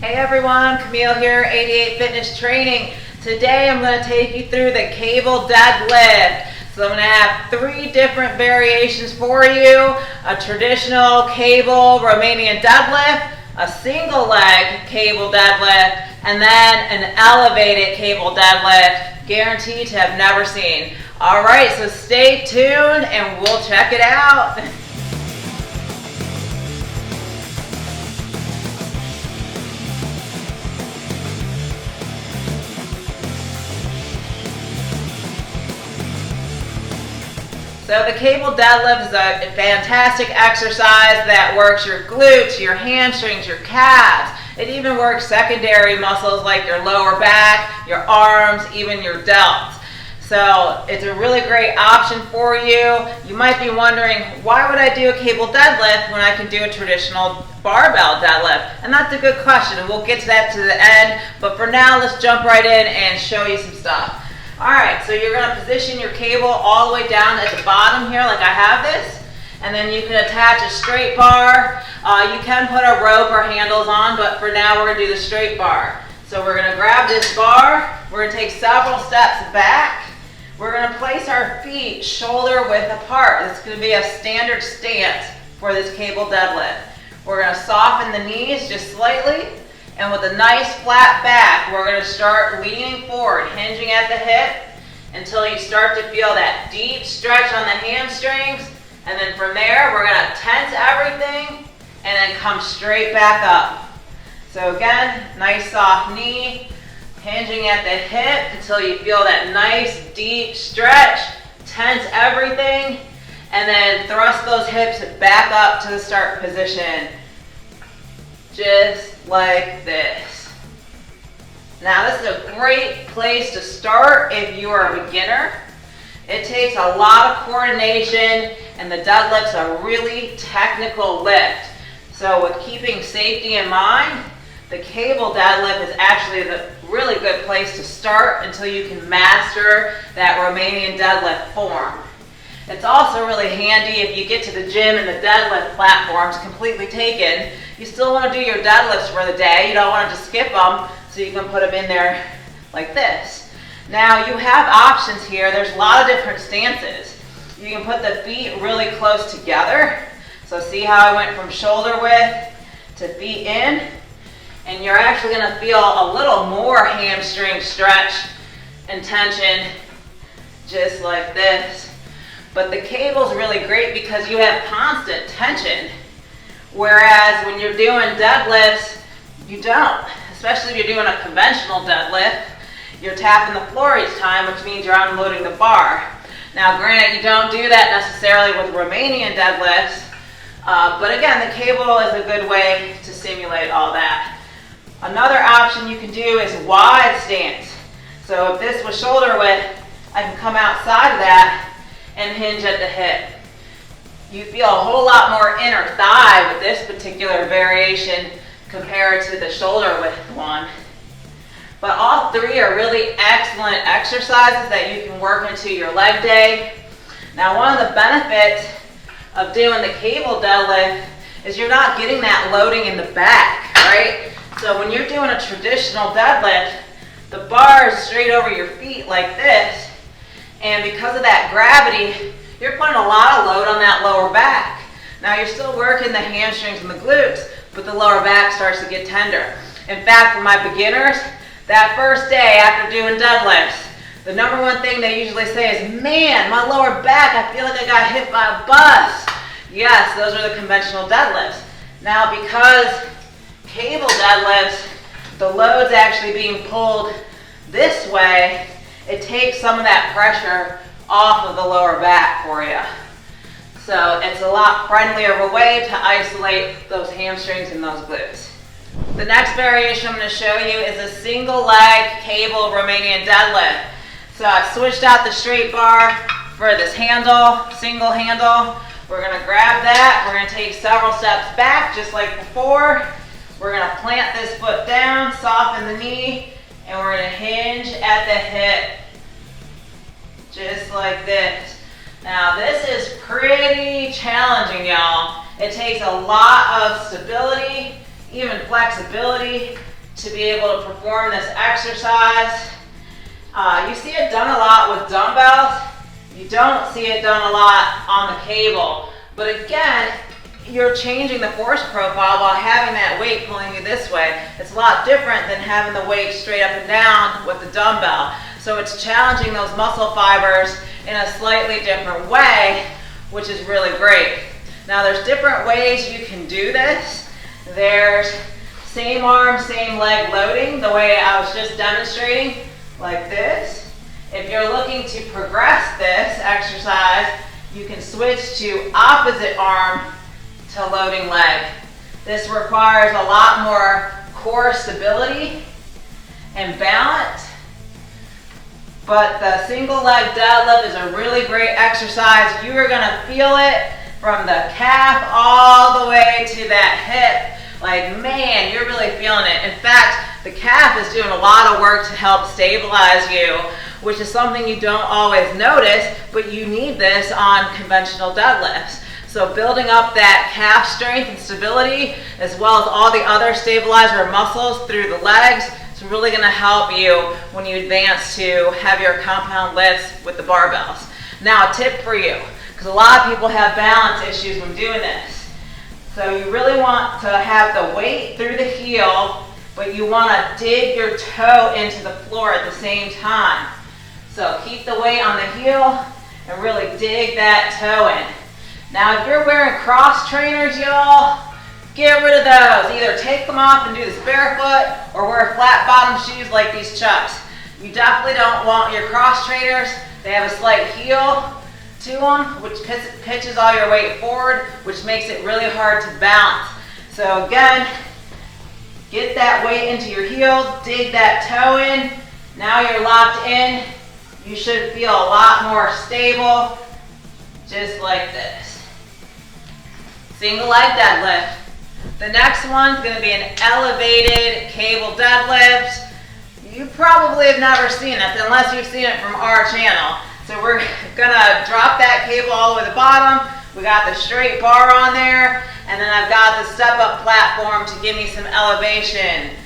Hey everyone, Camille here, 88 Fitness Training. Today I'm going to take you through the cable deadlift. So I'm going to have 3 different variations for you. A traditional cable Romanian deadlift, a single leg cable deadlift, and then an elevated cable deadlift, guaranteed to have never seen. Alright, so stay tuned and we'll check it out. So the cable deadlift is a fantastic exercise that works your glutes, your hamstrings, your calves. It even works secondary muscles like your lower back, your arms, even your delts. So it's a really great option for you. You might be wondering, why would I do a cable deadlift when I can do a traditional barbell deadlift? And that's a good question, and we'll get to that to the end. But for now, let's jump right in and show you some stuff. Alright, so you're going to position your cable all the way down at the bottom here like I have this. And then you can attach a straight bar. You can put a rope or handles on, but for now we're going to do the straight bar. So we're going to grab this bar. We're going to take several steps back. We're going to place our feet shoulder width apart. It's going to be a standard stance for this cable deadlift. We're going to soften the knees just slightly. And with a nice flat back, we're going to start leaning forward, hinging at the hip until you start to feel that deep stretch on the hamstrings. And then from there, we're going to tense everything and then come straight back up. So again, nice soft knee, hinging at the hip until you feel that nice deep stretch, tense everything, and then thrust those hips back up to the start position. Just like this. Now this is a great place to start if you are a beginner. It takes a lot of coordination and the deadlift's a really technical lift. So with keeping safety in mind, the cable deadlift is actually the really good place to start until you can master that Romanian deadlift form. It's also really handy if you get to the gym and the deadlift platform's completely taken. You still want to do your deadlifts for the day. You don't want to just skip them, so you can put them in there like this. Now you have options here. There's a lot of different stances. You can put the feet really close together. So see how I went from shoulder width to feet in? And you're actually going to feel a little more hamstring stretch and tension just like this. But the cable's really great because you have constant tension. Whereas when you're doing deadlifts, you don't. Especially if you're doing a conventional deadlift, you're tapping the floor each time, which means you're unloading the bar. Now granted, you don't do that necessarily with Romanian deadlifts, but again, the cable is a good way to simulate all that. Another option you can do is wide stance. So if this was shoulder width, I can come outside of that and hinge at the hip. You feel a whole lot more inner thigh with this particular variation compared to the shoulder width one. But all 3 are really excellent exercises that you can work into your leg day. Now one of the benefits of doing the cable deadlift is you're not getting that loading in the back, right? So when you're doing a traditional deadlift, the bar is straight over your feet like this. And because of that gravity, you're putting a lot of load on that lower back. Now you're still working the hamstrings and the glutes, but the lower back starts to get tender. In fact, for my beginners, that first day after doing deadlifts, the number one thing they usually say is, man, my lower back, I feel like I got hit by a bus. Yes, those are the conventional deadlifts. Now because cable deadlifts, the load's actually being pulled this way, it takes some of that pressure off of the lower back for you. So it's a lot friendlier of a way to isolate those hamstrings and those glutes. The next variation I'm going to show you is a single leg cable Romanian deadlift. So I've switched out the straight bar for this handle, single handle. We're going to grab that. We're going to take several steps back just like before. We're going to plant this foot down, soften the knee, and we're going to hinge at the hip. Just like this. Now this is pretty challenging, y'all. It takes a lot of stability, even flexibility, to be able to perform this exercise. You see it done a lot with dumbbells. You don't see it done a lot on the cable. But again, you're changing the force profile by having that weight pulling you this way. It's a lot different than having the weight straight up and down with the dumbbell. So it's challenging those muscle fibers in a slightly different way, which is really great. Now there's different ways you can do this. There's same arm, same leg loading, the way I was just demonstrating, like this. If you're looking to progress this exercise, you can switch to opposite arm to loading leg. This requires a lot more core stability and balance, but the single leg deadlift is a really great exercise. You are gonna feel it from the calf all the way to that hip. Like, man, you're really feeling it. In fact, the calf is doing a lot of work to help stabilize you, which is something you don't always notice, but you need this on conventional deadlifts. So building up that calf strength and stability, as well as all the other stabilizer muscles through the legs, is really gonna help you when you advance to heavier compound lifts with the barbells. Now a tip for you, because a lot of people have balance issues when doing this. So you really want to have the weight through the heel, but you wanna dig your toe into the floor at the same time. So keep the weight on the heel and really dig that toe in. Now if you're wearing cross trainers, y'all, get rid of those. Either take them off and do this barefoot or wear flat bottom shoes like these Chucks. You definitely don't want your cross trainers. They have a slight heel to them, which pitches all your weight forward, which makes it really hard to balance. So again, get that weight into your heel, dig that toe in. Now you're locked in. You should feel a lot more stable, just like this. Single leg deadlift. The next one's gonna be an elevated cable deadlift. You probably have never seen it unless you've seen it from our channel. So we're gonna drop that cable all the way to the bottom. We got the straight bar on there, and then I've got the step up platform to give me some elevation.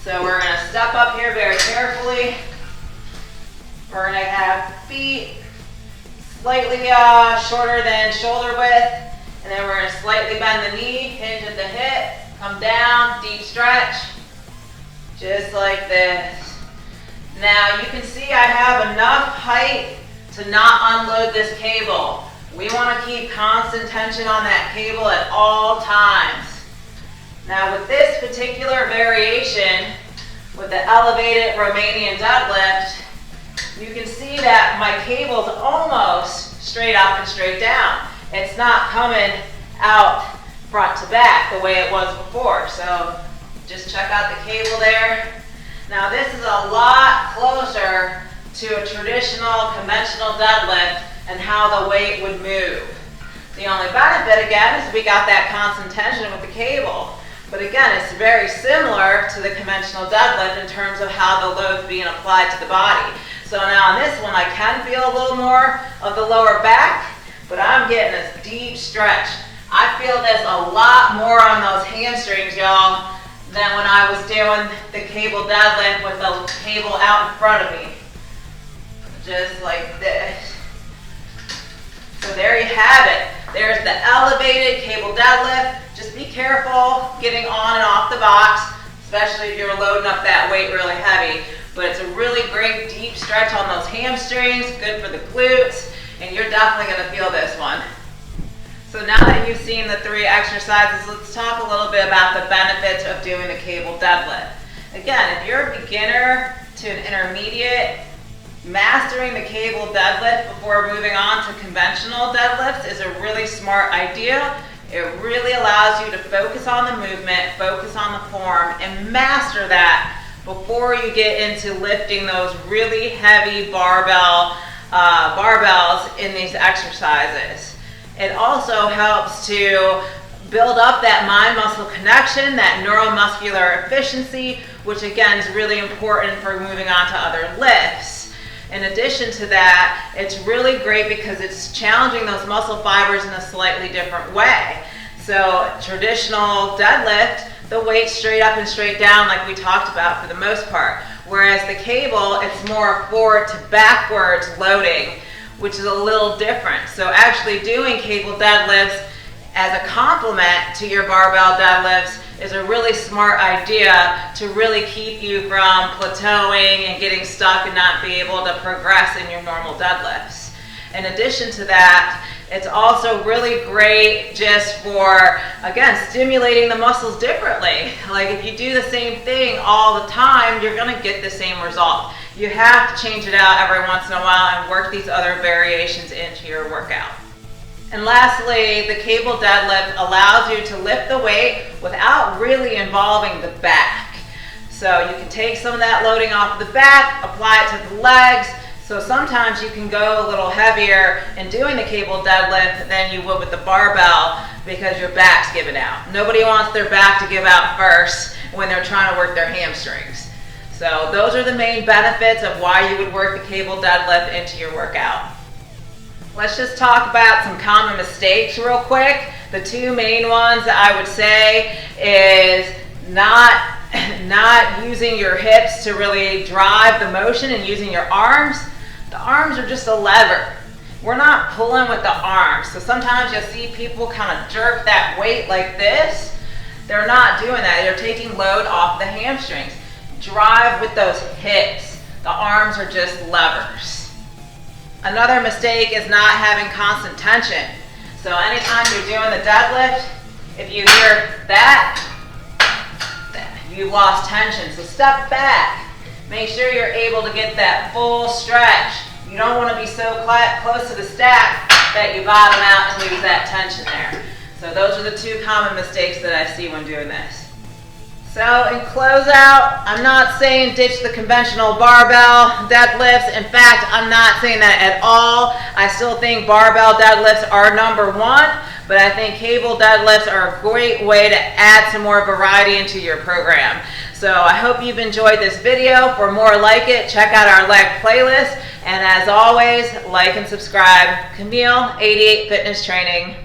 So we're gonna step up here very carefully. We're gonna have feet slightly shorter than shoulder width. And then we're gonna slightly bend the knee, hinge at the hip, come down, deep stretch, just like this. Now you can see I have enough height to not unload this cable. We wanna keep constant tension on that cable at all times. Now with this particular variation, with the elevated Romanian deadlift, you can see that my cable's almost straight up and straight down. It's not coming out front to back the way it was before. So just check out the cable there. Now this is a lot closer to a traditional conventional deadlift and how the weight would move. The only benefit again is we got that constant tension with the cable. But again, it's very similar to the conventional deadlift in terms of how the load's being applied to the body. So now on this one, I can feel a little more of the lower back, but I'm getting this deep stretch. I feel this a lot more on those hamstrings, y'all, than when I was doing the cable deadlift with the cable out in front of me. Just like this. So there you have it. There's the elevated cable deadlift. Just be careful getting on and off the box, especially if you're loading up that weight really heavy. But it's a really great deep stretch on those hamstrings, good for the glutes, and you're definitely gonna feel this one. So now that you've seen the 3 exercises, let's talk a little bit about the benefits of doing the cable deadlift. Again, if you're a beginner to an intermediate, mastering the cable deadlift before moving on to conventional deadlifts is a really smart idea. It really allows you to focus on the movement, focus on the form, and master that before you get into lifting those really heavy barbells in these exercises. It also helps to build up that mind-muscle connection, that neuromuscular efficiency, which again is really important for moving on to other lifts. In addition to that, it's really great because it's challenging those muscle fibers in a slightly different way. So traditional deadlift, the weight straight up and straight down like we talked about for the most part. Whereas the cable, it's more forward to backwards loading, which is a little different. So actually doing cable deadlifts as a complement to your barbell deadlifts is a really smart idea to really keep you from plateauing and getting stuck and not be able to progress in your normal deadlifts. In addition to that, it's also really great just for, again, stimulating the muscles differently. Like if you do the same thing all the time, you're gonna get the same result. You have to change it out every once in a while and work these other variations into your workout. And lastly, the cable deadlift allows you to lift the weight without really involving the back. So you can take some of that loading off the back, apply it to the legs. So sometimes you can go a little heavier in doing the cable deadlift than you would with the barbell because your back's giving out. Nobody wants their back to give out first when they're trying to work their hamstrings. So those are the main benefits of why you would work the cable deadlift into your workout. Let's just talk about some common mistakes real quick. The two main ones that I would say is not using your hips to really drive the motion and using your arms. The arms are just a lever. We're not pulling with the arms. So sometimes you'll see people kind of jerk that weight like this. They're not doing that. They're taking load off the hamstrings. Drive with those hips. The arms are just levers. Another mistake is not having constant tension. So anytime you're doing the deadlift, if you hear that, you've lost tension. So step back. Make sure you're able to get that full stretch. You don't want to be so close to the stack that you bottom out and lose that tension there. So those are the two common mistakes that I see when doing this. So in closeout, I'm not saying ditch the conventional barbell deadlifts. In fact, I'm not saying that at all. I still think barbell deadlifts are number one, but I think cable deadlifts are a great way to add some more variety into your program. So I hope you've enjoyed this video. For more like it, check out our leg playlist. And as always, like and subscribe. Camille, 88 Fitness Training.